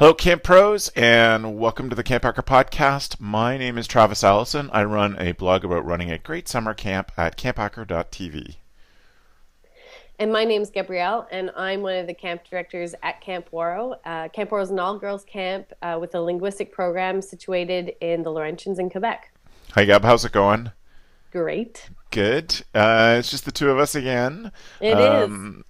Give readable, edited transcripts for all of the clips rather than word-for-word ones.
Hello, Camp Pros, and welcome to the CampHacker podcast. My name is Travis Allison. I run a blog about running a great summer camp at camphacker.tv. And my name's Gabrielle, and I'm one of the camp directors at Camp Waro. Camp Waro is an all-girls camp with a linguistic program situated in the Laurentians in Quebec. Hi, Gab. How's it going? Great. Good. It's just the two of us again. It is.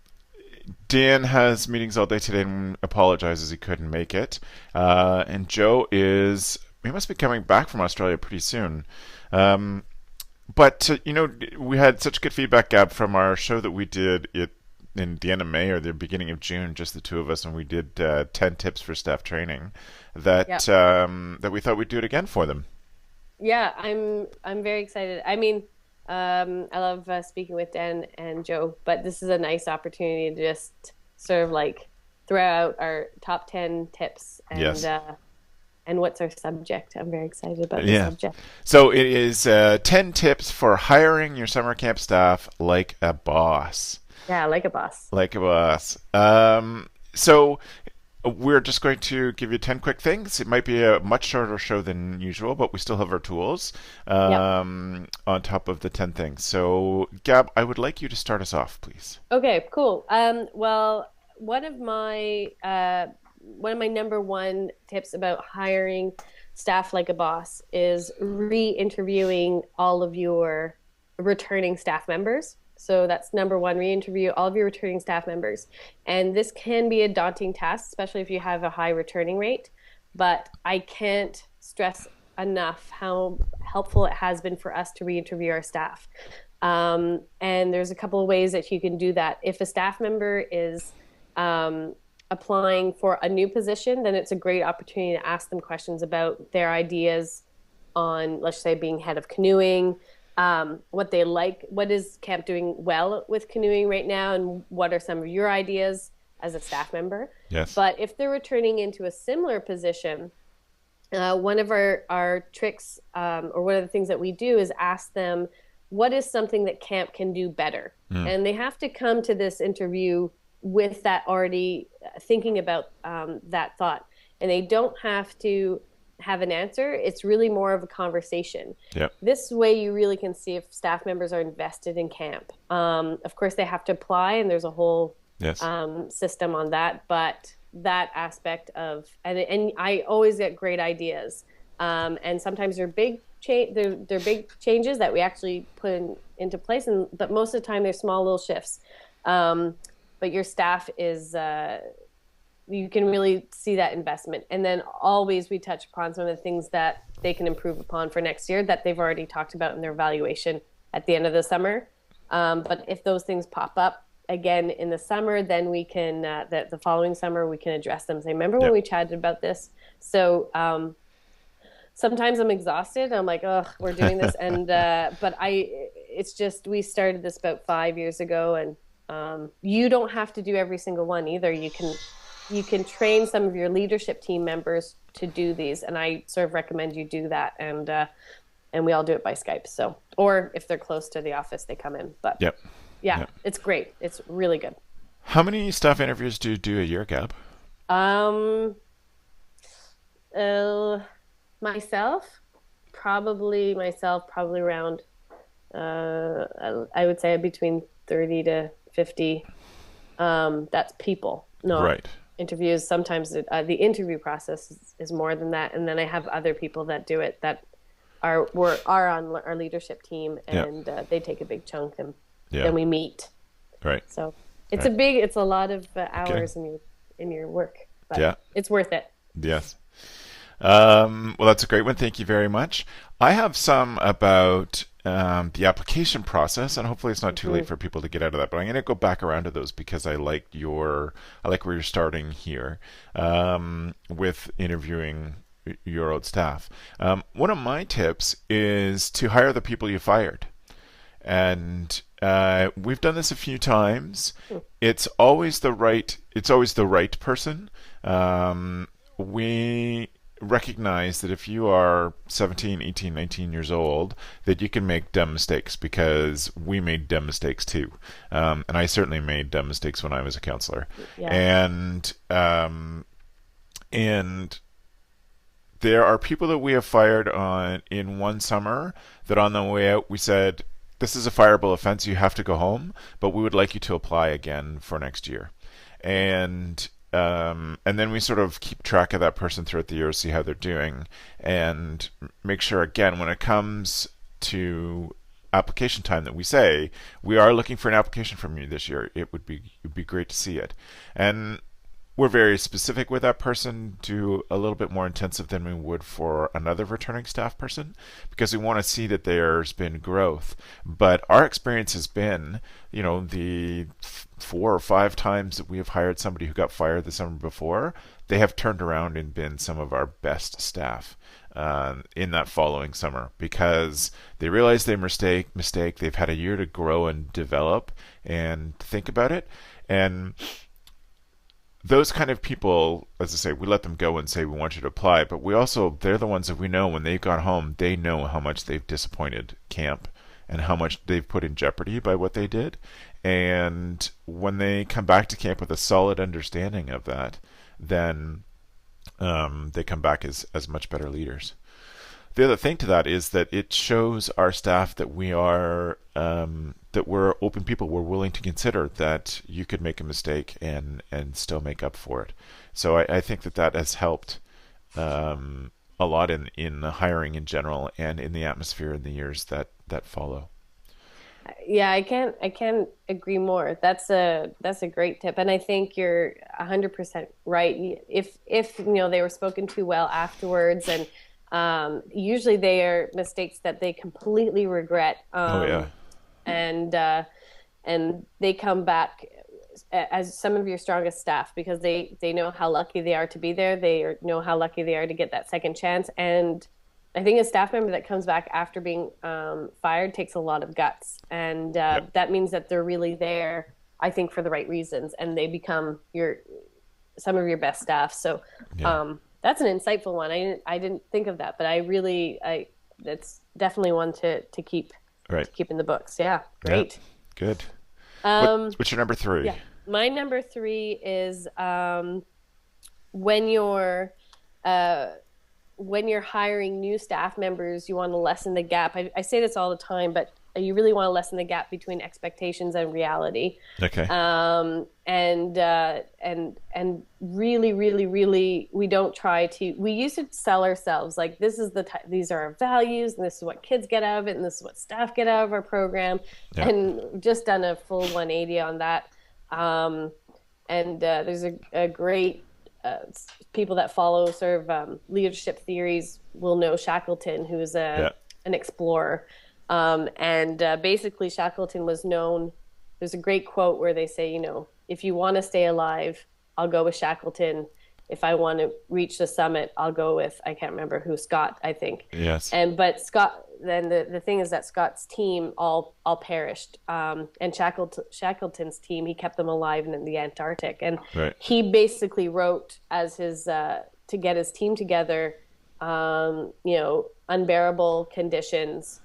Dan has meetings all day today and apologizes he couldn't make it. And Joe he must be coming back from Australia pretty soon. But we had such good feedback, Gab, from our show that we did it in the end of May or the beginning of June, just the two of us, and we did 10 tips for staff training that Yep. that we thought we'd do it again for them. Yeah, I'm very excited. I mean, I love speaking with Dan and Joe, but this is a nice opportunity to just sort of like throw out our top 10 tips Yes. And what's our subject. I'm very excited about the subject. So it is 10 tips for hiring your summer camp staff like a boss. Yeah, like a boss. Like a boss. So we're just going to give you 10 quick things. It might be a much shorter show than usual, but we still have our tools Yep. on top of the 10 things. So, Gab, I would like you to start us off, please. Okay, cool. Well, one of my number one tips about hiring staff like a boss is re-interviewing all of your returning staff members. So that's number one, re-interview all of your returning staff members. And this can be a daunting task, especially if you have a high returning rate. But I can't stress enough how helpful it has been for us to re-interview our staff. And there's a couple of ways that you can do that. If a staff member is applying for a new position, then it's a great opportunity to ask them questions about their ideas on, let's say, being head of canoeing, what they like, what is camp doing well with canoeing right now, and what are some of your ideas as a staff member. Yes. But if they're returning into a similar position, one of our tricks, or one of the things that we do, is ask them, what is something that camp can do better? And they have to come to this interview with that already thinking about that thought. And they don't have to have an answer. It's really more of a conversation. Yep. This way you really can see if staff members are invested in camp. Of course, they have to apply, and there's a whole Yes. system on that. But that aspect of, and I always get great ideas. And sometimes they're big they're big changes that we actually put into place, but most of the time they're small little shifts. But your staff is, you can really see that investment. And then always we touch upon some of the things that they can improve upon for next year that they've already talked about in their evaluation at the end of the summer. But if those things pop up again in the summer, then we can, the following summer, we can address them. Say, remember when we chatted about this? So sometimes I'm exhausted. I'm like, oh, we're doing this. But it's just, we started this about 5 years ago, and you don't have to do every single one either. You can train some of your leadership team members to do these, and I sort of recommend you do that. And we all do it by Skype. So, or if they're close to the office, they come in. But Yep. yeah, Yep. it's great. It's really good. How many staff interviews do you do a year, Gab? Um, myself, probably around, I would say between 30 to 50. That's people, not Right. interviews. Sometimes the interview process is more than that, and then I have other people that do it that are on our leadership team, and they take a big chunk, and then we meet. Right. So it's Right. it's a lot of hours in your work, but it's worth it. Yes. Well, that's a great one. Thank you very much. I have some about the application process, and hopefully it's not too late for people to get out of that. But I'm going to go back around to those because I like where you're starting here with interviewing your old staff. One of my tips is to hire the people you fired, and we've done this a few times. It's always the right person. We recognize that if you are 17, 18, 19 years old, that you can make dumb mistakes, because we made dumb mistakes too. And I certainly made dumb mistakes when I was a counselor. Yeah. And And there are people that we have fired on in one summer that on the way out we said, this is a fireable offense, you have to go home, but we would like you to apply again for next year. And then we sort of keep track of that person throughout the year, see how they're doing, and make sure again when it comes to application time that we say we are looking for an application from you this year. It would be great to see it, and we're very specific with that person, do a little bit more intensive than we would for another returning staff person because we want to see that there's been growth. But our experience has been, the 4 or 5 times that we have hired somebody who got fired the summer before, they have turned around and been some of our best staff in that following summer because they realize they mistake. They've had a year to grow and develop and think about it. And those kind of people, as I say, we let them go and say we want you to apply, but they're the ones that we know when they've gone home, they know how much they've disappointed camp and how much they've put in jeopardy by what they did. And when they come back to camp with a solid understanding of that, then they come back as much better leaders. The other thing to that is that it shows our staff that we're open people. We're willing to consider that you could make a mistake and still make up for it. So I think that has helped a lot in the hiring in general and in the atmosphere in the years that follow. Yeah, I can't agree more. That's a great tip, and I think you're 100% right. If they were spoken to well afterwards, and usually they are mistakes that they completely regret, Oh yeah, and they come back as some of your strongest staff because they know how lucky they are to be there. They know how lucky they are to get that second chance, and I think a staff member that comes back after being fired takes a lot of guts, and yep, that means that they're really there, I think, for the right reasons, and they become some of your best staff. So yeah, that's an insightful one. I didn't think of that, but I that's definitely one to keep right, in the books. Yeah, yeah, great. good. Um, What's your number three? yeah, my number three is when you're uh, when you're hiring new staff members, you want to lessen the gap. I say this all the time, but you really want to lessen the gap between expectations and reality. Okay. And really, really, really, we don't try to. We used to sell ourselves like this is these are our values, and this is what kids get out of it, and this is what staff get out of our program, Yeah. and just done a full 180 on that. Um, and there's a great people that follow sort of leadership theories will know Shackleton, who's Yeah. an explorer. And basically, Shackleton was known. There's a great quote where they say, if you want to stay alive, I'll go with Shackleton. If I want to reach the summit, I'll go with, I can't remember who, Scott, I think. Yes. But Scott, then the thing is that Scott's team all perished. And Shackleton's team, he kept them alive in the Antarctic. And Right. he basically wrote as his, to get his team together, unbearable conditions,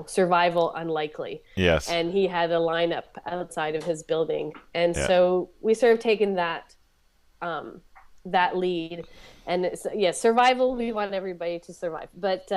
survival unlikely. Yes. And he had a lineup outside of his building. And Yeah. so we sort of taken that lead. And survival, we want everybody to survive. But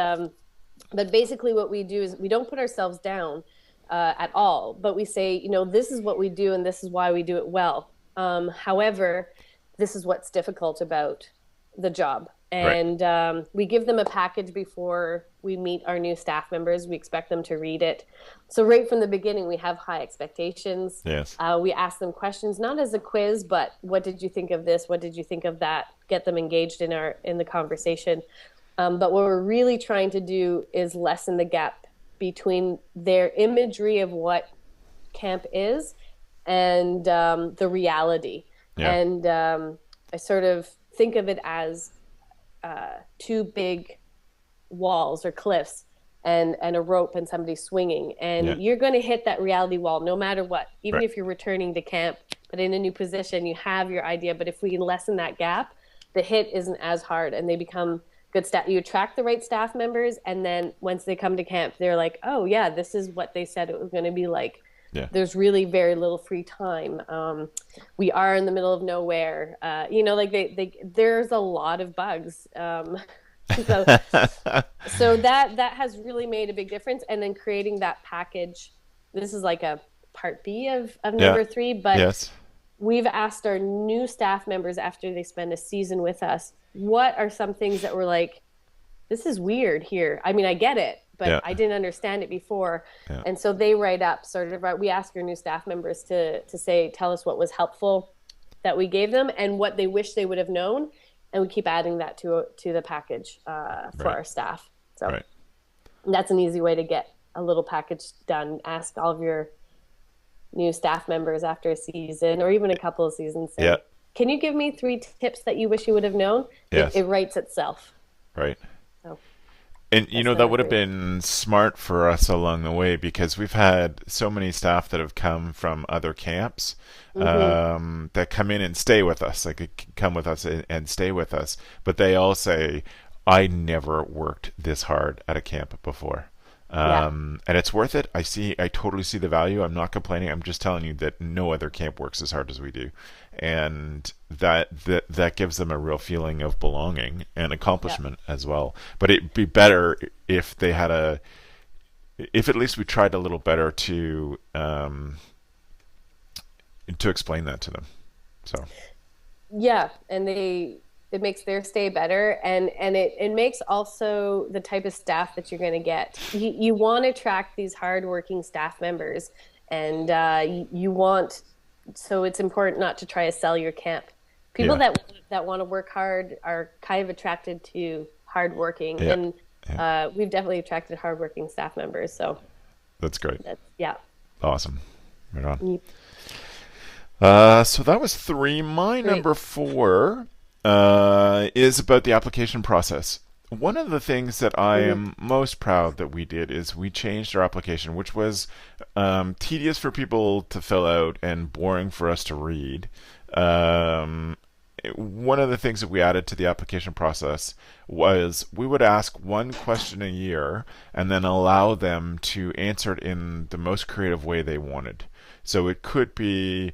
basically what we do is we don't put ourselves down at all, but we say, this is what we do and this is why we do it well. However, this is what's difficult about the job. Right. And we give them a package before we meet our new staff members. We expect them to read it. So right from the beginning, we have high expectations. Yes. We ask them questions, not as a quiz, but what did you think of this? What did you think of that? Get them engaged in the conversation. But what we're really trying to do is lessen the gap between their imagery of what camp is and the reality. Yeah. And I sort of think of it as two big walls or cliffs and a rope and somebody swinging. And Yeah. you're going to hit that reality wall no matter what, even Right. if you're returning to camp, but in a new position, you have your idea. But if we can lessen that gap, the hit isn't as hard and they become good staff. You attract the right staff members. And then once they come to camp, they're like, oh, yeah, this is what they said it was going to be like. Yeah. there's really very little free time. We are in the middle of nowhere. Like there's a lot of bugs. So that has really made a big difference. And then creating that package. This is like a part B of Yeah. number three, but Yes. we've asked our new staff members after they spend a season with us, what are some things that were like, this is weird here. I mean, I get it, but Yeah. I didn't understand it before. Yeah. And so they write up sort of, we ask our new staff members to say, tell us what was helpful that we gave them and what they wish they would have known. And we keep adding that to the package for Right. our staff. So Right. that's an easy way to get a little package done. Ask all of your new staff members after a season or even a couple of seasons, Yeah. say, can you give me 3 tips that you wish you would have known? It, Yes. it writes itself. Right. So And that's that number would have three. been smart for us along the way because we've had so many staff that have come from other camps Mm-hmm. that come in and stay with us, like come with us and stay with us. But they all say, "I never worked this hard at a camp before." Yeah. And it's worth it. I totally see the value. I'm not complaining. I'm just telling you that no other camp works as hard as we do, and that gives them a real feeling of belonging and Yeah. accomplishment as well. But it'd be better if they had if at least we tried a little better to explain that to them. So Yeah. And it makes their stay better. And it makes also the type of staff that you're going to get. You want to attract these hardworking staff members and you want, so it's important not to try to sell your camp. People yeah, that want to work hard are kind of attracted to hardworking, yeah, and yeah. we've definitely attracted hardworking staff members. So That's great. that's yeah. Awesome. Right on. Mm, So that was three. My great. number four is about the application process. One of the things that I Mm-hmm. am most proud that we did is we changed our application, which was tedious for people to fill out and boring for us to read. Um, One of the things that we added to the application process was we would ask one question a year and then allow them to answer it in the most creative way they wanted. So it could be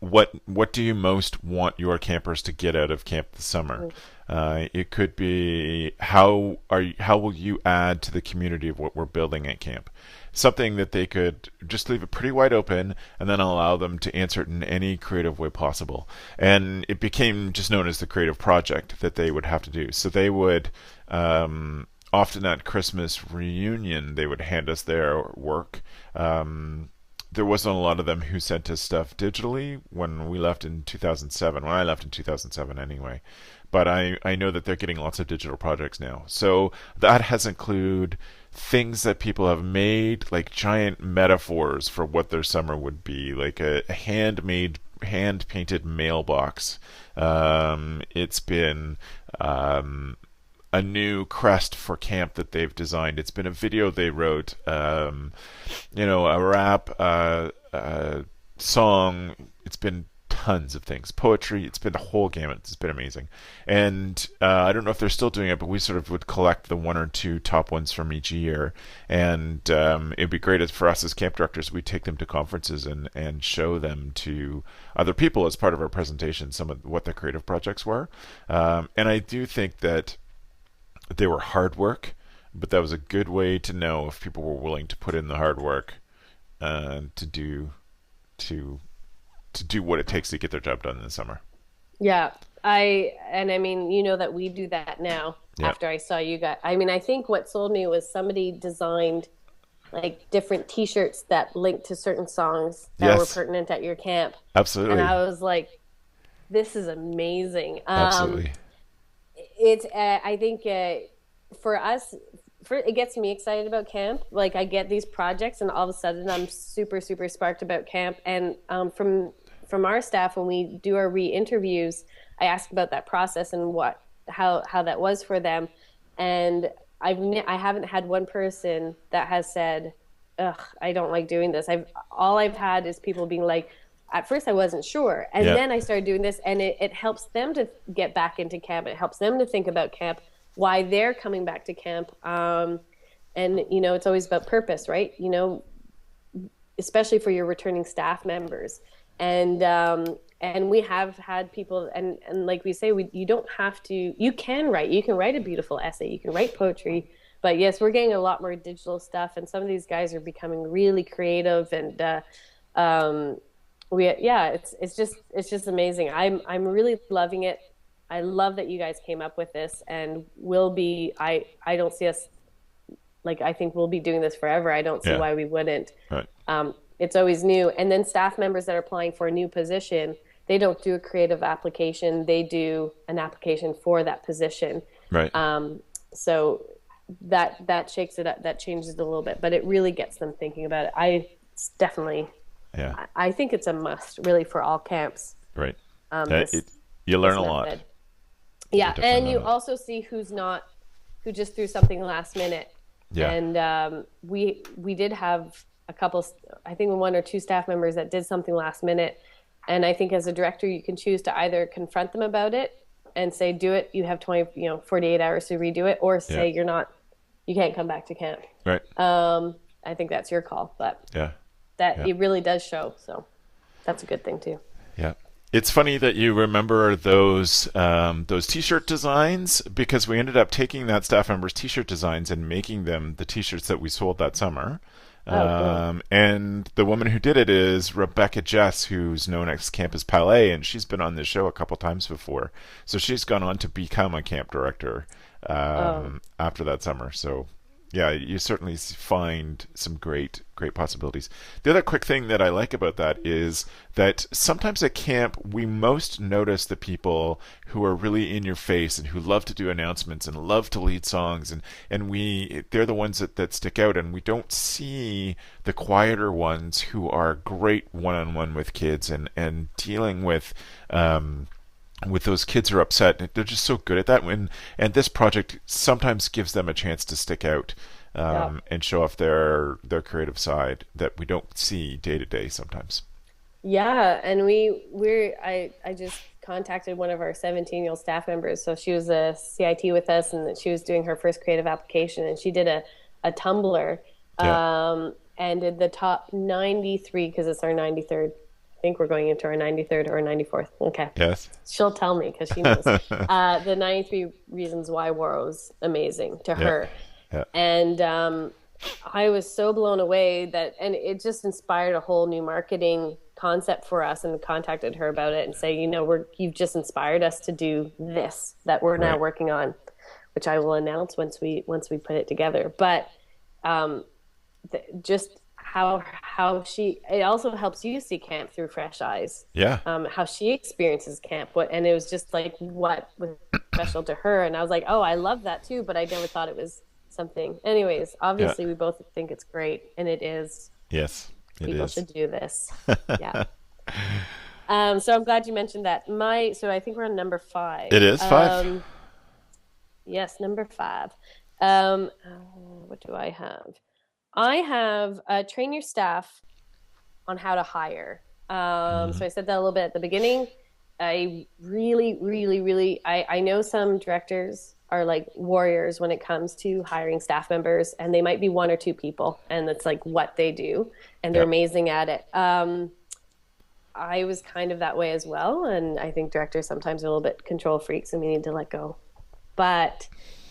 what do you most want your campers to get out of camp this summer? It could be how will you add to the community of what we're building at camp? Something that they could just leave it pretty wide open and then allow them to answer it in any creative way possible. And it became just known as the creative project that they would have to do. So they would often at Christmas reunion they would hand us their work. There wasn't a lot of them who sent us stuff digitally when we left in 2007. When I left in 2007, anyway. But I know that they're getting lots of digital projects now. So that has included things that people have made, like giant metaphors for what their summer would be, like a handmade, hand painted mailbox. It's been a new crest for camp that they've designed. It's been a video they wrote, a rap, song. It's been tons of things. Poetry. It's been the whole gamut. It's been amazing. And I don't know if they're still doing it, but we sort of would collect the one or two top ones from each year. And it'd be great for us as camp directors. We take them to conferences and show them to other people as part of our presentation some of what their creative projects were. And I do think that they were hard work, but that was a good way to know if people were willing to put in the hard work to do to do what it takes to get their job done in the summer. Yeah. I mean, that we do that now Yeah. after I saw you guys. I mean, I think what sold me was somebody designed like different t-shirts that linked to certain songs that were Yes. pertinent at your camp. And Absolutely. I was like, this is amazing. Absolutely. It's I think for us, it gets me excited about camp. Like I get these projects, and all of a sudden I'm super super sparked about camp. And from our staff, when we do our re-interviews, I ask about that process and how that was for them. And I haven't had one person that has said, "Ugh, I don't like doing this." I've had is people being like, at first I wasn't sure. And Yeah. then I started doing this, and it helps them to get back into camp. It helps them to think about camp, why they're coming back to camp. And it's always about purpose, right? especially for your returning staff members. And we have had people, and like we say, you don't have to. You can write a beautiful essay, you can write poetry, but yes, we're getting a lot more digital stuff, and some of these guys are becoming really creative, and we yeah, it's just amazing. I'm really loving it. I love that you guys came up with this, and will be. I don't see us, like, I think we'll be doing this forever. I don't see Yeah. why we wouldn't. Right. It's always new. And then staff members that are applying for a new position, they don't do a creative application. They do an application for that position. Right. So that shakes it up. That changes it a little bit, but it really gets them thinking about it. It's definitely, Yeah. I think it's a must, really, for all camps. Right. This You learn this a lot. method. You Yeah, definitely and learn you a lot. also see who just threw something last minute. Yeah. And we did have a couple, I think one or two staff members that did something last minute. And I think as a director, you can choose to either confront them about it and say, do it. You have 48 hours to redo it, or Yeah. say you can't come back to camp. Right. I think that's your call, but Yeah. that Yeah. it really does show. So that's a good thing too. Yeah. It's funny that you remember those T-shirt designs, because we ended up taking that staff member's T-shirt designs and making them the T-shirts that we sold that summer. Oh, cool. And the woman who did it is Rebecca Jess, who's known as Campus Palais, and she's been on this show a couple times before. So she's gone on to become a camp director Oh, after that summer. So yeah, you certainly find some great possibilities. The other quick thing that I like about that is that sometimes at camp we most notice the people who are really in your face and who love to do announcements and love to lead songs, and they're the ones that stick out, and we don't see the quieter ones who are great one-on-one with kids and dealing with those kids who are upset. They're just so good at that. And this project sometimes gives them a chance to stick out, yeah. and show off their creative side that we don't see day to day sometimes. Yeah, and I just contacted one of our 17-year-old staff members. So she was a CIT with us, and she was doing her first creative application, and she did a Tumblr, Yeah. and did the top 93, because it's our 93rd. I think we're going into our 93rd or 94th. Okay. Yes. She'll tell me because she knows. The 93 Reasons Why War was amazing to Yeah. her. Yeah. And I was so blown away and it just inspired a whole new marketing concept for us, and contacted her about it and say, you've just inspired us to do this that we're now Right. working on, which I will announce once we put it together. But um, just it also helps you see camp through fresh eyes. Yeah. How she experiences camp, and it was just like what was special to her, and I was like, oh, I love that too, but I never thought it was something. Anyways, Yeah. obviously we both think it's great, and it is. Yes. It People is. should do this. Yeah. So I'm glad you mentioned that. So I think we're on number five. It is five. Yes, number five. What do I have? I have train your staff on how to hire. So I said that a little bit at the beginning. I really, really, really, I know some directors are like warriors when it comes to hiring staff members, and they might be one or two people, and it's like what they do, and they're Yeah. amazing at it. I was kind of that way as well, and I think directors sometimes are a little bit control freaks, and we need to let go. But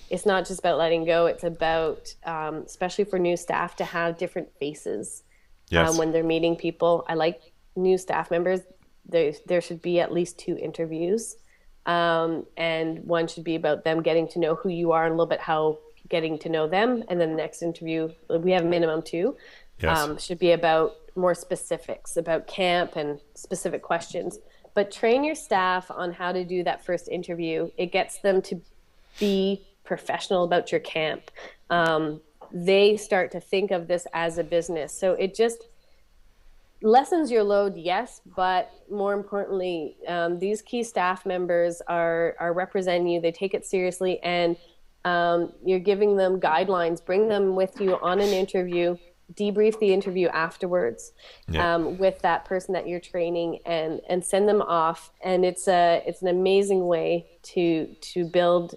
it's not just about letting go. It's about, especially for new staff, to have different faces Yes. when they're meeting people. I like new staff members. There should be at least two interviews, and one should be about them getting to know who you are and a little bit how getting to know them. And then the next interview, we have minimum two, Yes. should be about more specifics about camp and specific questions. But train your staff on how to do that first interview. It gets them to be professional about your camp. They start to think of this as a business. So it just lessens your load, yes, but more importantly, these key staff members are representing you. They take it seriously, and you're giving them guidelines. Bring them with you on an interview. Debrief the interview afterwards, Yeah. with that person that you're training, and send them off. And it's an amazing way to build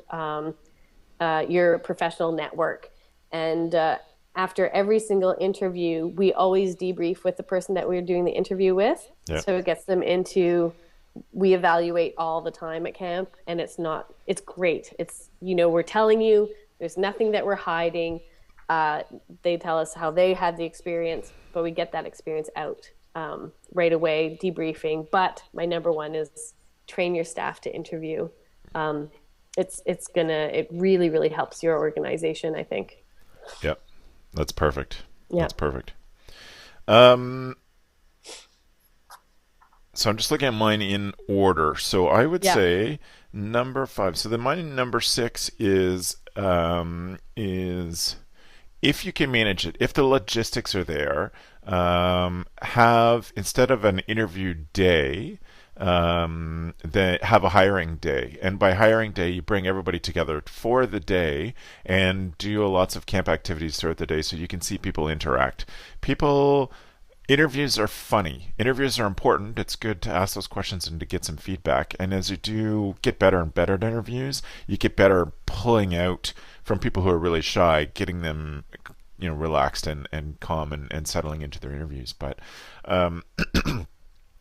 your professional network. And after every single interview, we always debrief with the person that we're doing the interview with. Yeah. So it gets them into, we evaluate all the time at camp, and it's great. We're telling you there's nothing that we're hiding. Uh, they tell us how they had the experience, but we get that experience out right away, debriefing. But my number one is train your staff to interview. Um, it really, really helps your organization, I think. Yeah. That's perfect. Yeah. That's perfect. Um, so I'm just looking at mine in order. So I would Yeah. say number five. So the mine number six is if you can manage it, if the logistics are there, have instead of an interview day, then have a hiring day. And by hiring day, you bring everybody together for the day and do lots of camp activities throughout the day so you can see people interact. People Interviews are funny. Interviews are important. It's good to ask those questions and to get some feedback. And as you do get better and better at interviews, you get better pulling out from people who are really shy, getting them, relaxed and calm and settling into their interviews. But um,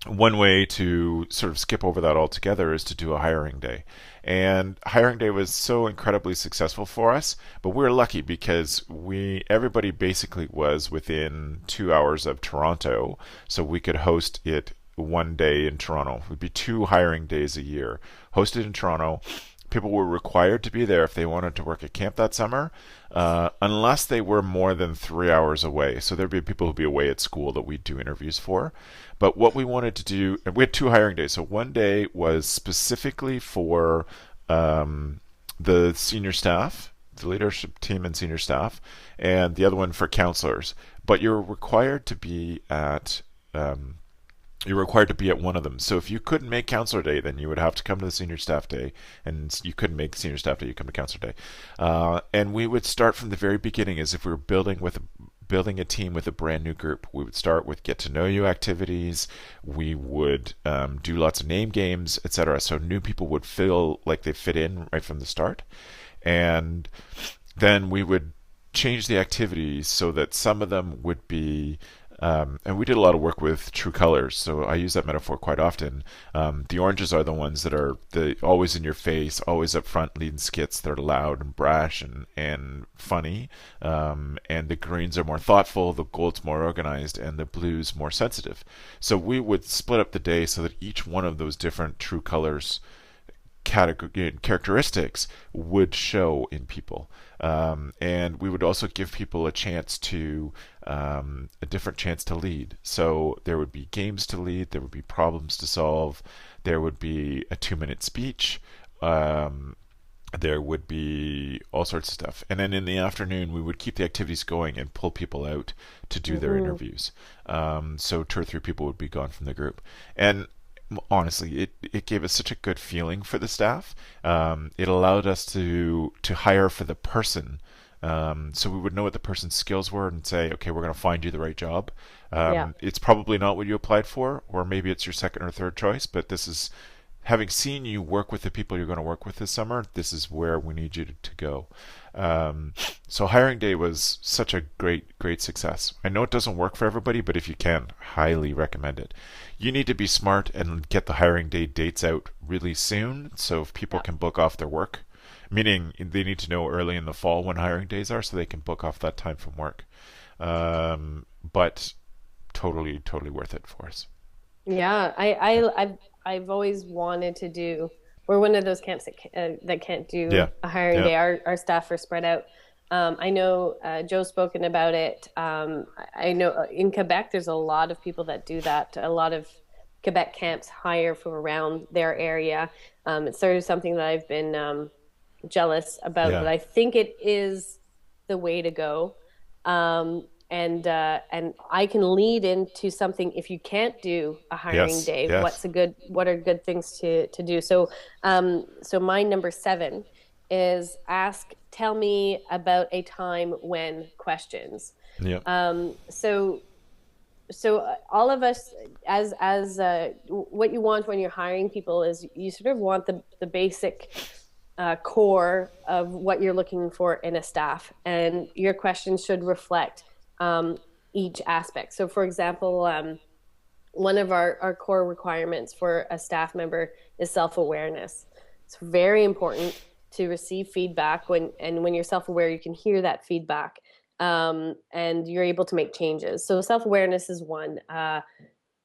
one way to sort of skip over that altogether is to do a hiring day. And hiring day was so incredibly successful for us, but we were lucky because we everybody basically was within 2 hours of Toronto, so we could host it one day in Toronto. It would be two hiring days a year, hosted in Toronto. People were required to be there if they wanted to work at camp that summer, unless they were more than 3 hours away. So there'd be people who'd be away at school that we'd do interviews for. But what we wanted to do, we had two hiring days. So one day was specifically for the senior staff, the leadership team and senior staff, and the other one for counselors. But um, you're required to be at one of them. So if you couldn't make counselor day, then you would have to come to the senior staff day, and you couldn't make senior staff day, you come to counselor day. And we would start from the very beginning as if we were building a team with a brand new group. We would start with get to know you activities. We would do lots of name games, etc. So new people would feel like they fit in right from the start. And then we would change the activities so that some of them would be and we did a lot of work with true colors, so I use that metaphor quite often. The oranges are the ones that are always in your face, always up front, leading skits. They're loud and brash and funny. And the greens are more thoughtful, the gold's more organized, and the blues more sensitive. So we would split up the day so that each one of those different true colors characteristics would show in people. And we would also give people a different chance to lead. So there would be games to lead, there would be problems to solve, there would be a 2-minute speech, there would be all sorts of stuff. And then in the afternoon, we would keep the activities going and pull people out to do their Mm-hmm. interviews. So 2 or 3 people would be gone from the group. And honestly, it gave us such a good feeling for the staff. It allowed us to hire for the person, so we would know what the person's skills were and say, okay, we're going to find you the right job. Yeah. It's probably not what you applied for, or maybe it's your second or third choice, but this is having seen you work with the people you're going to work with this summer, this is where we need you to go. Um, so hiring day was such a great success. I know it doesn't work for everybody, but if you can, highly recommend it. You need to be smart and get the hiring day dates out really soon, so if people Yeah. can book off their work, meaning they need to know early in the fall when hiring days are, so they can book off that time from work. But totally worth it for us. Yeah, I've always wanted to do. We're one of those camps that can't do Yeah, a hiring yeah, day. Our staff are spread out. I know Joe's spoken about it. I know in Quebec there's a lot of people that do that. A lot of Quebec camps hire from around their area. It's sort of something that I've been jealous about, yeah. but I think it is the way to go. And I can lead into something if you can't do a hiring Yes, day. yes. What are good things to do? So my number seven is tell me about a time when questions. Yeah. So all of us as what you want when you're hiring people is you sort of want the basic core of what you're looking for in a staff, and your questions should reflect um, each aspect. So, for example, one of our core requirements for a staff member is self-awareness. It's very important to receive feedback when you're self-aware, you can hear that feedback, and you're able to make changes. So self-awareness is one.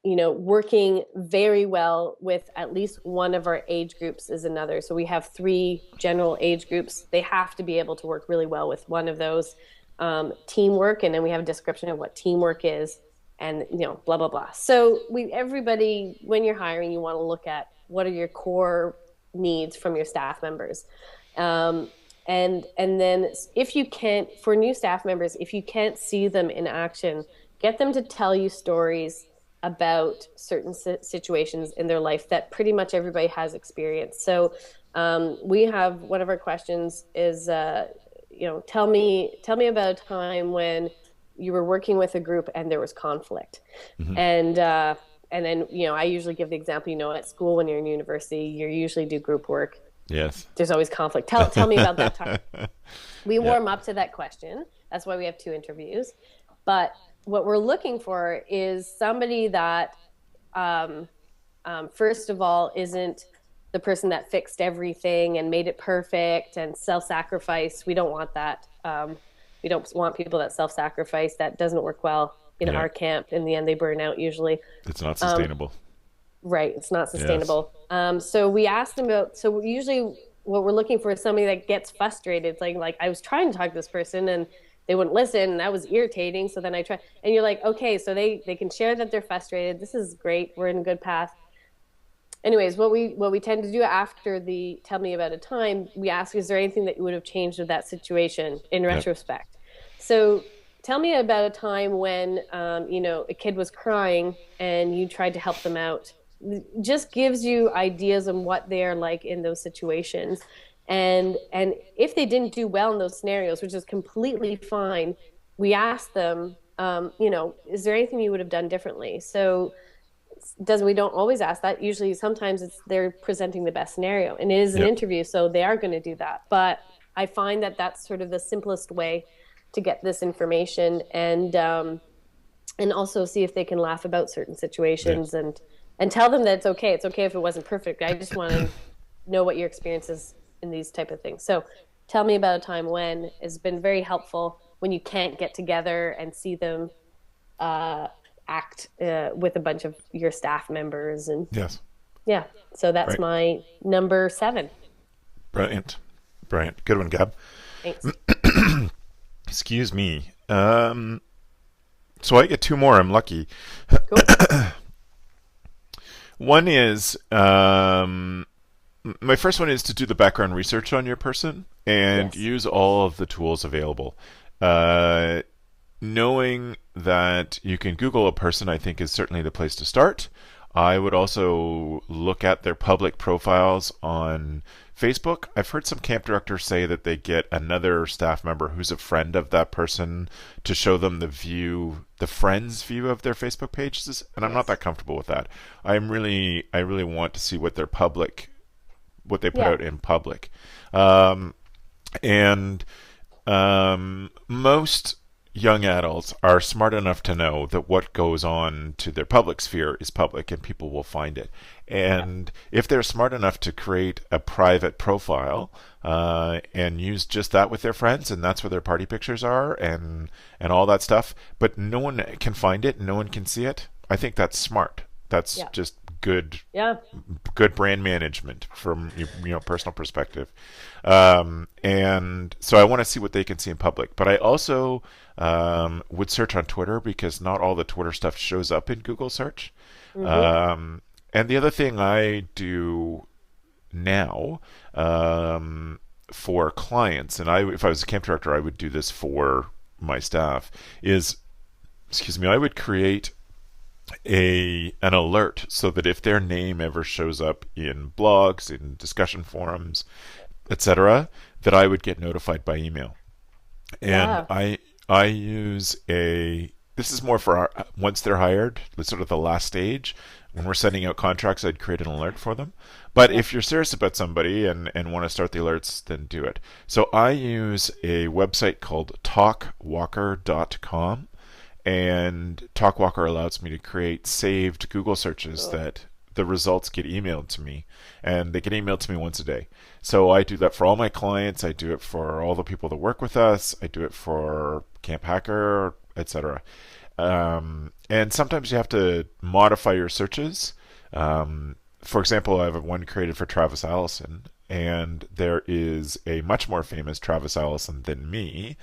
Working very well with at least one of our age groups is another. So we have three general age groups. They have to be able to work really well with one of those. Teamwork, and then we have a description of what teamwork is, and blah blah blah. So everybody, when you're hiring, you want to look at what are your core needs from your staff members. And then if you can't, for new staff members, if you can't see them in action, get them to tell you stories about certain situations in their life that pretty much everybody has experienced. So we have, one of our questions is, tell me about a time when you were working with a group and there was conflict. Mm-hmm. And then I usually give the example, at school when you're in university, you usually do group work. Yes. There's always conflict. Tell me about that time. We Yeah. warm up to that question. That's why we have two interviews. But what we're looking for is somebody that, first of all, isn't the person that fixed everything and made it perfect and self-sacrifice. We don't want that. We don't want people that self-sacrifice. That doesn't work well in Yeah. our camp. In the end, they burn out usually. It's not sustainable. Right. It's not Yes. sustainable. So we asked them about, so usually what we're looking for is somebody that gets frustrated. It's like I was trying to talk to this person and they wouldn't listen, and that was irritating. So then I try, and you're like, okay, so they can share that they're frustrated. This is great. We're in a good path. Anyways, what we tend to do after the tell me about a time, we ask, is there anything that you would have changed with that situation in Yep. retrospect? So tell me about a time when a kid was crying and you tried to help them out. Just gives you ideas on what they're like in those situations. And if they didn't do well in those scenarios, which is completely fine, we ask them, is there anything you would have done differently? So doesn't we don't always ask that. Usually, sometimes it's they're presenting the best scenario, and it is an Yep. interview, so they are going to do that. But I find that that's sort of the simplest way to get this information, and also see if they can laugh about certain Yeah. situations, and tell them that it's okay. It's okay if it wasn't perfect. I just want to know what your experience is in these type of things. So tell me about a time when has been very helpful when you can't get together and see them act with a bunch of your staff members. And Yes. yeah, so that's Right. my number 7. Brilliant. Brilliant. Good one, Gab. Thanks. Excuse me. So I get two more. I'm lucky. Cool. One is my first one is to do the background research on your person and Yes. use all of the tools available. Knowing that you can Google a person, I think, is certainly the place to start. I would also look at their public profiles on Facebook. I've heard some camp directors say that they get another staff member who's a friend of that person to show them the friends view of their Facebook pages, and I'm not Yes. that comfortable with that. I really want to see what what they put Yeah. out in public. And most young adults are smart enough to know that what goes on to their public sphere is public and people will find it. Yeah. And if they're smart enough to create a private profile and use just that with their friends, and that's where their party pictures are and all that stuff, but no one can find it, no one can see it, I think that's smart. That's Yeah. just Yeah. good brand management from personal perspective. And so I want to see what they can see in public, but I also would search on Twitter because not all the Twitter stuff shows up in Google search. Mm-hmm. And the other thing I do now for clients, and if I was a camp director, I would do this for my staff, is, excuse me, I would create an alert so that if their name ever shows up in blogs, in discussion forums, etc., that I would get notified by email. And Yeah. I use this this is more for once they're hired, sort of the last stage. When we're sending out contracts, I'd create an alert for them. But Yep. if you're serious about somebody and want to start the alerts, then do it. So I use a website called talkwalker.com, and TalkWalker allows me to create saved Google searches Cool. that the results get emailed to me, and they get emailed to me once a day. So I do that for all my clients. I do it for all the people that work with us. I do it for CampHacker, etc. And sometimes you have to modify your searches. For example, I have one created for Travis Allison, and there is a much more famous Travis Allison than me,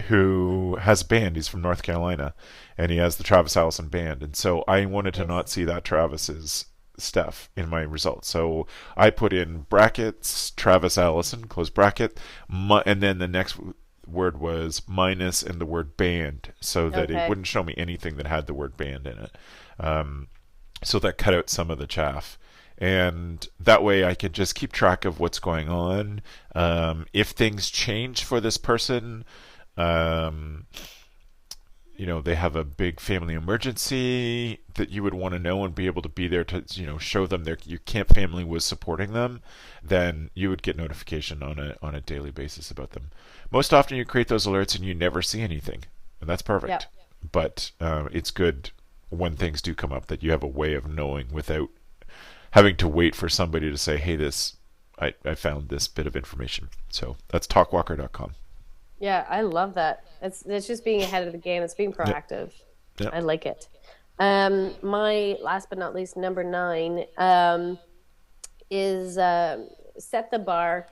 who has a band. He's from North Carolina, and he has the Travis Allison band. And so I wanted to Nice. not see that Travis's stuff in my results. So I put in brackets Travis Allison, close bracket, and then the next word was minus and the word band, so that it Okay. wouldn't show me anything that had the word band in it. Um, so that cut out some of the chaff. And that way I can just keep track of what's going on. If things change for this person, um, they have a big family emergency that you would want to know and be able to be there to, show them your camp family was supporting them, then you would get notification on a daily basis about them. Most often you create those alerts and you never see anything, and that's Yep. perfect. But it's good when things do come up that you have a way of knowing without having to wait for somebody to say, hey, I found this bit of information. So that's talkwalker.com. Yeah, I love that. It's just being ahead of the game. It's being Yep. proactive. Yep. I like it. My last but not least, number nine, is set the bar,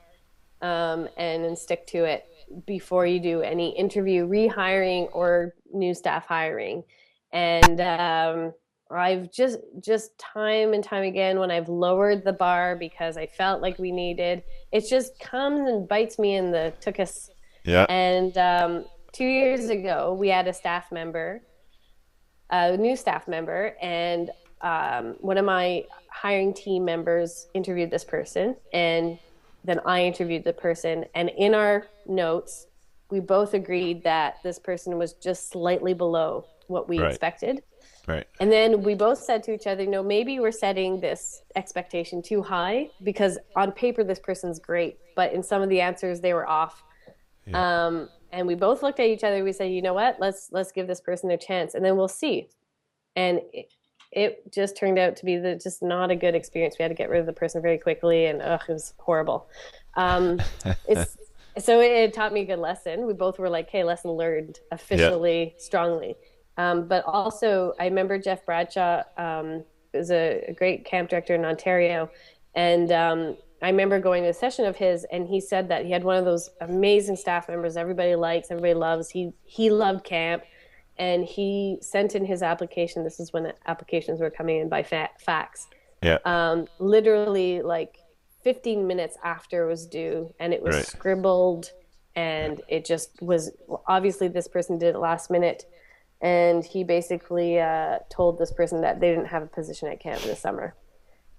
and then stick to it before you do any interview, rehiring, or new staff hiring. And I've just time and time again, when I've lowered the bar because I felt like we needed, it just comes and bites me in the tuchus. Yeah. And 2 years ago, we had a new staff member, and one of my hiring team members interviewed this person, and then I interviewed the person. And in our notes, we both agreed that this person was just slightly below what we Right. expected. Right. And then we both said to each other, maybe we're setting this expectation too high, because on paper, this person's great, but in some of the answers, they were off. Yeah. And we both looked at each other. We said, you know what? Let's give this person a chance, and then we'll see. And it just turned out to be just not a good experience. We had to get rid of the person very quickly, and it was horrible. Um, it's so it taught me a good lesson. We both were like, "Hey, lesson learned," Yeah. officially, strongly. But also, I remember Jeff Bradshaw, was a great camp director in Ontario, and I remember going to a session of his, and he said that he had one of those amazing staff members everybody likes, everybody loves. He loved camp, and he sent in his application. This is when the applications were coming in by fax. Yeah. Literally like 15 minutes after it was due, and it was Right. scribbled, Yeah. and it just was obviously this person did it last minute. And he basically told this person that they didn't have a position at camp this summer.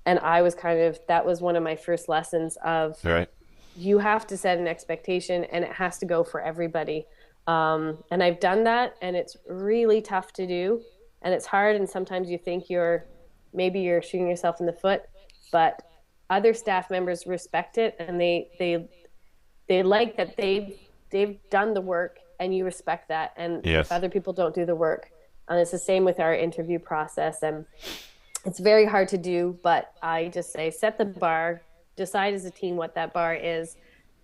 And I was that was one of my first lessons of, Right. you have to set an expectation, and it has to go for everybody. And I've done that, and it's really tough to do, and it's hard. And sometimes you think maybe you're shooting yourself in the foot, but other staff members respect it, and they like that they've done the work, and you respect that. And if Yes. other people don't do the work, and it's the same with our interview process, and it's very hard to do, but I just say set the bar, decide as a team what that bar is,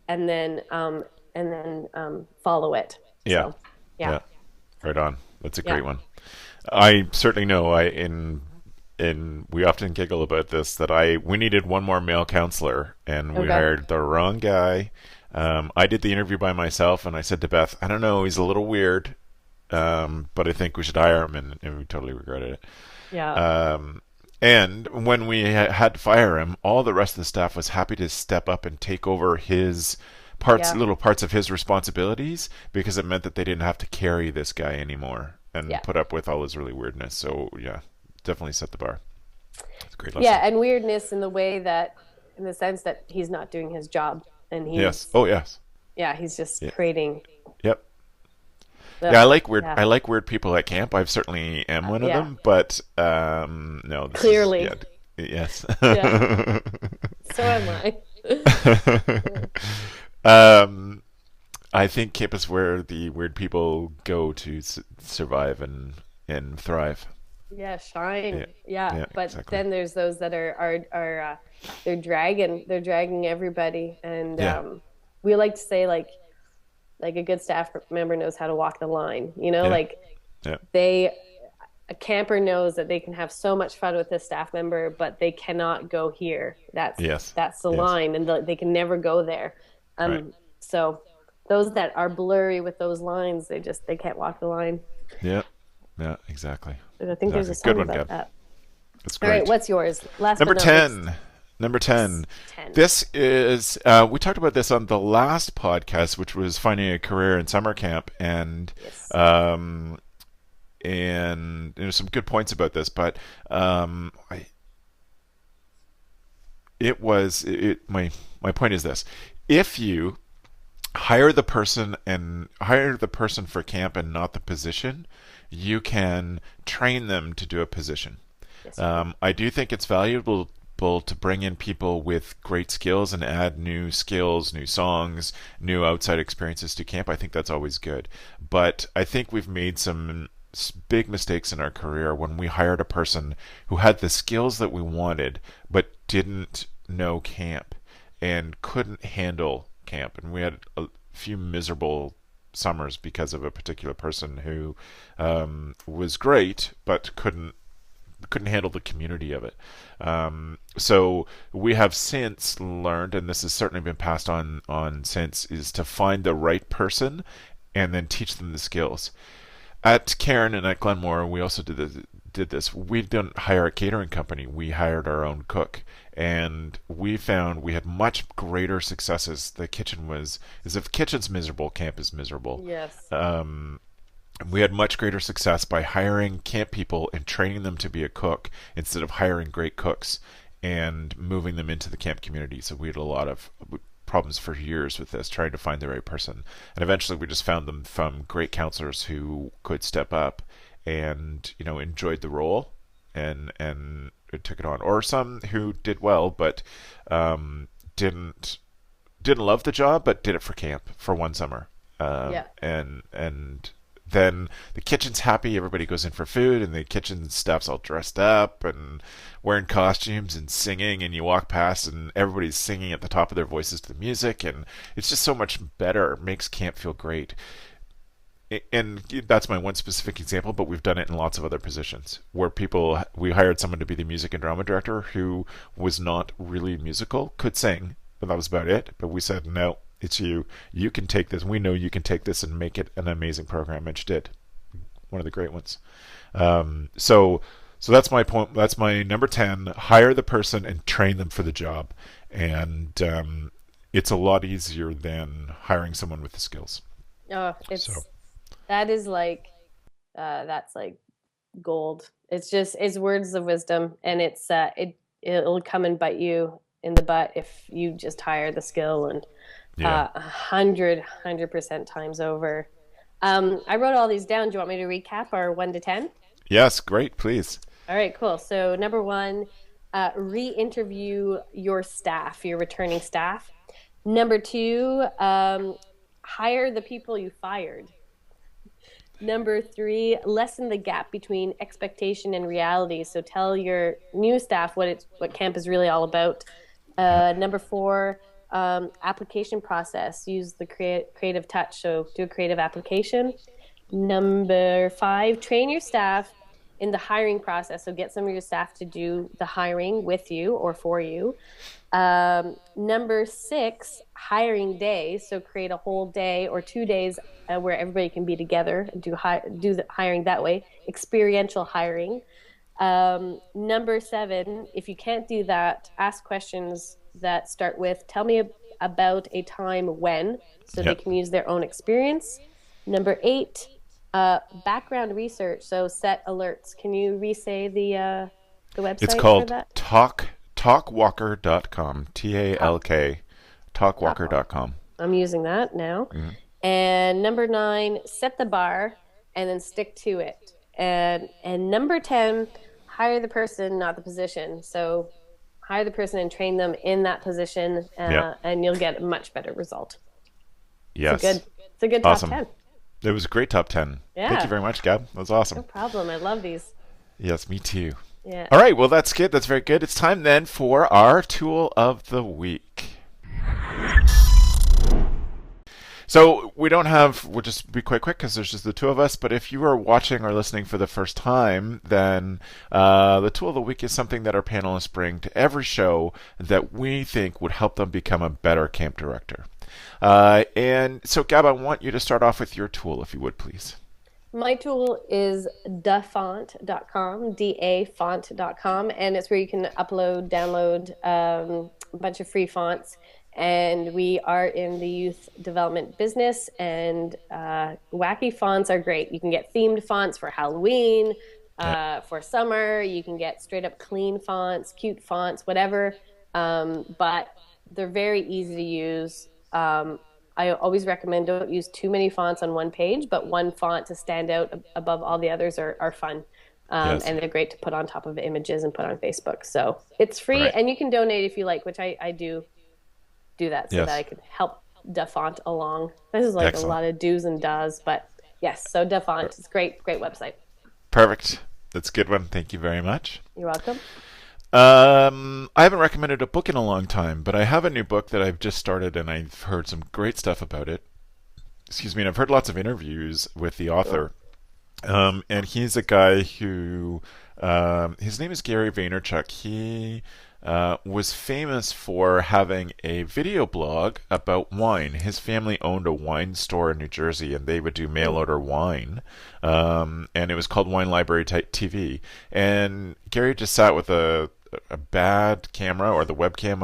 and then follow it. Yeah. So, yeah, Yeah. Right on. That's a yeah, great one. I certainly know. In we often giggle about this, that we needed one more male counselor, and we okay, hired the wrong guy. I did the interview by myself, and I said to Beth, I don't know, he's a little weird, but I think we should hire him, and we totally regretted it. yeah, Um, and when we had to fire him, all the rest of the staff was happy to step up and take over his yeah, little parts of his responsibilities, because it meant that they didn't have to carry this guy anymore and yeah, put up with all his really weirdness. So yeah, definitely set the bar. It's a great yeah, lesson. and weirdness in the way that, in the sense that he's not doing his job, and Yes. Oh yes. he's just Yeah. creating. Yep. Yeah, Ugh, yeah, I like weird people at camp. I certainly am one of yeah. them, but no, this is Clearly, yeah, yes. yeah. So am I. um, I think camp is where the weird people go to survive and thrive. Yeah, shine. Yeah, Yeah, yeah, but exactly. then there's those that are they're dragging everybody, and Yeah, we like to say like a good staff member knows how to walk the line. You know, yeah, like yeah. they a camper knows that they can have so much fun with this staff member, but they cannot go here. Yes, That's the yes. line, and they can never go there. Right. So those that are blurry with those lines, they can't walk the line. Yeah, yeah. Exactly. And I think there's a Exactly. Good song one, about Gab. that. That's All right, great. what's yours? Last Number but not least. 10. Number Yes, 10. 10. This is, we talked about this on the last podcast, which was finding a career in summer camp. Yes. Um, and there's some good points about this, but I, it was, it, my point is this. If you hire the person for camp and not the position, you can train them to do a position. Yes, you can. I do think it's valuable to bring in people with great skills and add new skills, new songs, new outside experiences to camp. I think that's always good. But I think we've made some big mistakes in our career when we hired a person who had the skills that we wanted but didn't know camp and couldn't handle camp. And we had a few miserable summers because of a particular person who was great but couldn't handle the community of it. So we have since learned, and this has certainly been passed on since, is to find the right person and then teach them the skills. At Cairn and at Glenmore, we also did this. We didn't hire a catering company. We hired our own cook, and we found we had much greater successes. The kitchen was, as if kitchen's miserable, camp is miserable. Yes. We had much greater success by hiring camp people and training them to be a cook instead of hiring great cooks and moving them into the camp community. So we had a lot of problems for years with this, trying to find the right person. And eventually we just found them from great counselors who could step up and, enjoyed the role and took it on. Or some who did well but didn't love the job but did it for camp for one summer. Yeah. And then the kitchen's happy. Everybody goes in for food, and the kitchen staff's all dressed up and wearing costumes and singing. And you walk past, and everybody's singing at the top of their voices to the music, and it's just so much better. It makes camp feel great. And that's my one specific example, but we've done it in lots of other positions where we hired someone to be the music and drama director who was not really musical, could sing, but that was about it. But we said, no, it's you. You can take this. We know you can take this and make it an amazing program, and she did. One of the great ones. So that's my point. That's my number 10. Hire the person and train them for the job, and it's a lot easier than hiring someone with the skills. Oh, So that is like that's like gold. It's words of wisdom, and it'll come and bite you in the butt if you just hire the skill and yeah, 100% times over. I wrote all these down. Do you want me to recap our 1 to 10? yes, great, please. All right, cool. So number one, re-interview your staff, your returning staff. Number two, hire the people you fired. Number three, lessen the gap between expectation and reality. So tell your new staff what camp is really all about. Number four, application process. Use the creative touch. So do a creative application. Number five, train your staff in the hiring process. So get some of your staff to do the hiring with you or for you. Number six, hiring day. So create a whole day or 2 days where everybody can be together and do the hiring that way. Experiential hiring. Number seven, if you can't do that, ask questions that start with, tell me about a time when, so they Yep. can use their own experience. Number eight, background research. So set alerts. Can you re-say the It's website for called that? talkwalker.com. Top, TALK top. talkwalker.com. I'm using that now. And number nine, set the bar and then stick to it. And number 10, hire the person, not the position. So hire the person and train them in that position, Yeah. and you'll get a much better result. It's a Yes. good it's a good top Awesome. 10. It was a great top 10. Thank you Yeah, very much, Gab. That was no awesome. problem. I love these. Yes, me too. Yeah. All right, well, that's good. That's very good. It's time then for our tool of the week. So we don't have, we'll just be quite quick because there's just the two of us. But if you are watching or listening for the first time, then the tool of the week is something that our panelists bring to every show that we think would help them become a better camp director. And so, Gab, I want you to start off with your tool, if you would, please. My tool is dafont.com, dafont.com, and it's where you can upload, download a bunch of free fonts. And we are in the youth development business, and wacky fonts are great. You can get themed fonts for Halloween, Yeah. for summer. You can get straight up clean fonts, cute fonts, whatever. But they're very easy to use. I always recommend don't use too many fonts on one page, but one font to stand out above all the others are fun. Yes. And they're great to put on top of images and put on Facebook. So it's free, Right. and you can donate if you like, which I do that so that I Yes. can help Defont along. This is like a Excellent. lot of do's and does, but yes, so Defont is great, great website. Perfect. That's a good one. Thank you very much. You're welcome. I haven't recommended a book in a long time, but I have a new book that I've just started, and I've heard some great stuff about it. Excuse me, and I've heard lots of interviews with the Cool. author. And he's a guy who, his name is Gary Vaynerchuk. He was famous for having a video blog about wine. His family owned a wine store in New Jersey, and they would do mail order wine. And it was called Wine Library TV. And Gary just sat with a bad camera or the webcam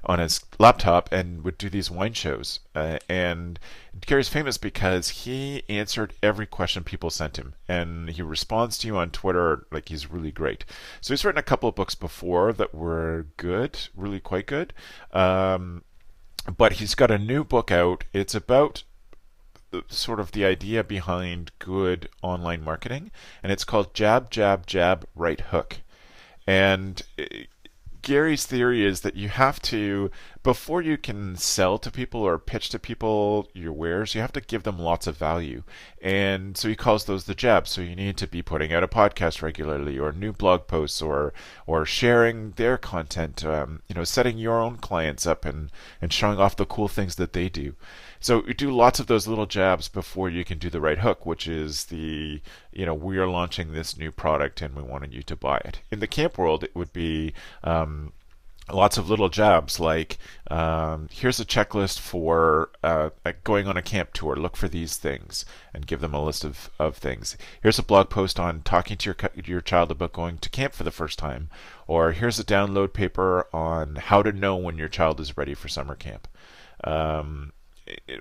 on his laptop and would do these wine shows. And Gary's famous because he answered every question people sent him, and he responds to you on Twitter like he's really great. So he's written a couple of books before that were good, really quite good. But he's got a new book out. It's about sort of the idea behind good online marketing, and it's called Jab, Jab, Jab, Right Hook. And Gary's theory is that you have to, before you can sell to people or pitch to people your wares, you have to give them lots of value. And so he calls those the jabs. So you need to be putting out a podcast regularly, or new blog posts, or sharing their content. Setting your own clients up and showing off the cool things that they do. So you do lots of those little jabs before you can do the right hook, which is we are launching this new product and we wanted you to buy it. In the camp world, it would be lots of little jabs like here's a checklist for going on a camp tour. Look for these things and give them a list of things. Here's a blog post on talking to your child about going to camp for the first time. Or here's a download paper on how to know when your child is ready for summer camp. Um,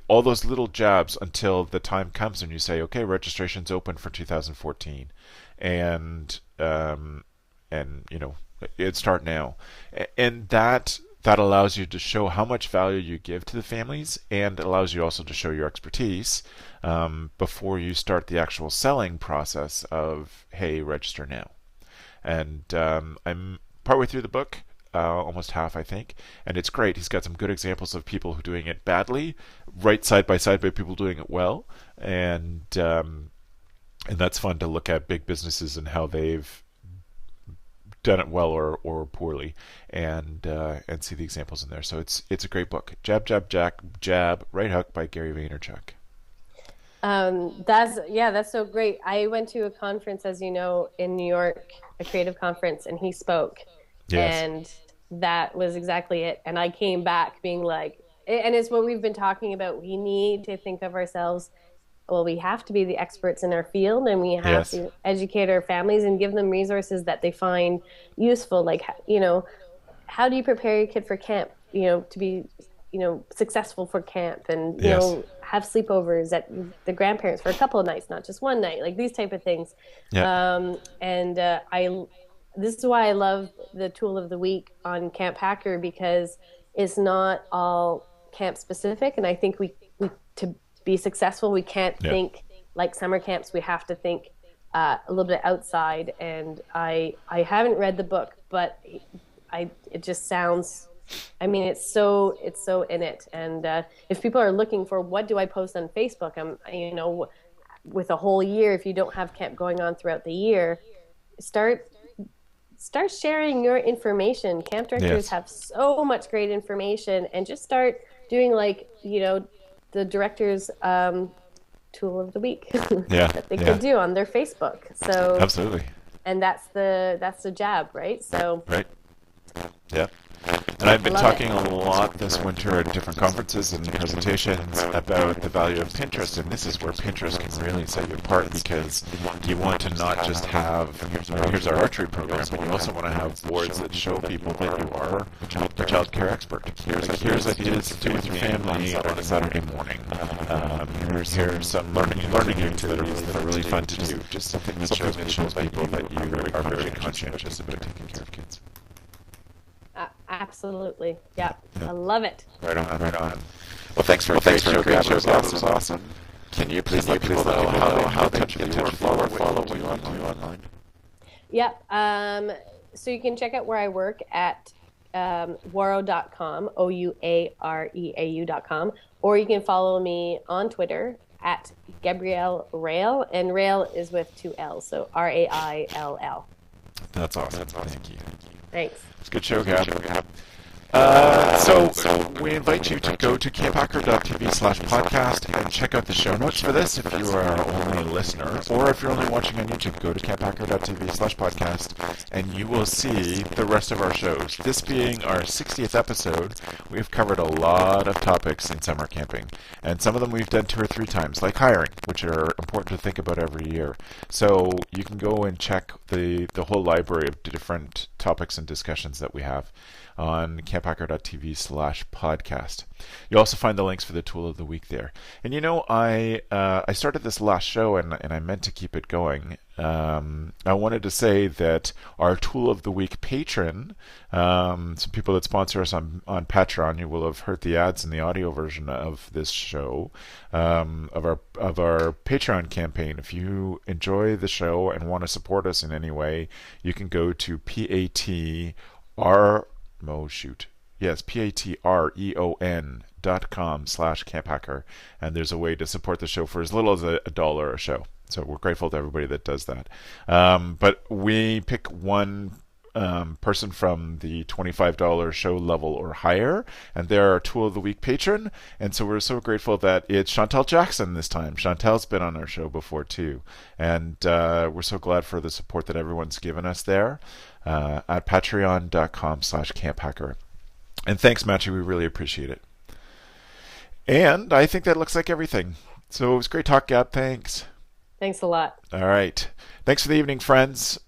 all those little jabs until the time comes and you say, okay, registration's open for 2014, and it start now, and that allows you to show how much value you give to the families, and allows you also to show your expertise before you start the actual selling process of hey, register now. And I'm partway through the book, almost half, I think, and it's great. He's got some good examples of people who are doing it badly, right side by side by people doing it well, and that's fun to look at big businesses and how they've done it well or poorly, and see the examples in there. So it's a great book. Jab Jab Jab Jab Right Hook by Gary Vaynerchuk. That's so great. I went to a conference, as you know, in New York, a creative conference, and he spoke, Yes. and that was exactly it. And I came back being like, and it's what we've been talking about. We need to think of ourselves. Well, we have to be the experts in our field, and we have Yes. to educate our families and give them resources that they find useful. Like, how do you prepare your kid for camp? To be, successful for camp, and Yes. have sleepovers at the grandparents for a couple of nights, not just one night. Like these type of things. Yeah. And I This is why I love the tool of the week on CampHacker, because it's not all camp specific, and I think we to be successful, we can't Yeah. think like summer camps. We have to think a little bit outside. And I haven't read the book, but it just sounds. I mean, it's so in it. And if people are looking for what do I post on Facebook, with a whole year, if you don't have camp going on throughout the year, start sharing your information. Camp directors Yes. have so much great information, and just start doing like, the director's tool of the week Yeah. that they Yeah. could do on their Facebook. So, Absolutely. and that's the jab, right? So Right. Yeah. And I've I been love it. talking a lot this winter at different conferences and presentations about the value of Pinterest, and this is where Pinterest can really set you apart, because you want to not just have, here's our archery program, but you also want to have boards that show people that you are a child care expert. Here's ideas to do with your family on a Saturday morning. Here's some learning activities that are really fun to do. Just something that shows people that you are very conscientious about taking care of kids. Absolutely. Yeah. Yeah. I love it. Right on, right on. Well, thanks for a great show, Gab. That was awesome. Can you please let people know how they can get in touch with you or follow you online? Yep. So you can check out where I work at waro.com, ouareau.com, or you can follow me on Twitter at Gabrielle Rail, and Rail is with two L's, so Raill. That's awesome. Thank you. Thanks. It's a good show, Gab. So we invite you to go to camphacker.tv/podcast and check out the show notes for this if you are only a listener, or if you're only watching on YouTube, go to camphacker.tv/podcast and you will see the rest of our shows. This being our 60th episode, we've covered a lot of topics in summer camping, and some of them we've done 2 or 3 times, like hiring, which are important to think about every year. So you can go and check the whole library of different topics and discussions that we have on camphacker.tv/podcast. You'll also find the links for the tool of the week there. And I started this last show and I meant to keep it going. I wanted to say that our tool of the week patron, some people that sponsor us on Patreon, you will have heard the ads in the audio version of this show, of our Patreon campaign. If you enjoy the show and want to support us in any way, you can go to patreon.com/camphacker, and there's a way to support the show for as little as $1 a show. So we're grateful to everybody that does that. But we pick one person from the $25 show level or higher, and they're our Tool of the Week patron. And so we're so grateful that it's Chantel Jackson this time. Chantel's been on our show before too, and we're so glad for the support that everyone's given us there at patreon.com/camphacker. And thanks, Matthew. We really appreciate it. And I think that looks like everything. So it was great talk, Gab. Thanks. Thanks a lot. All right. Thanks for the evening, friends.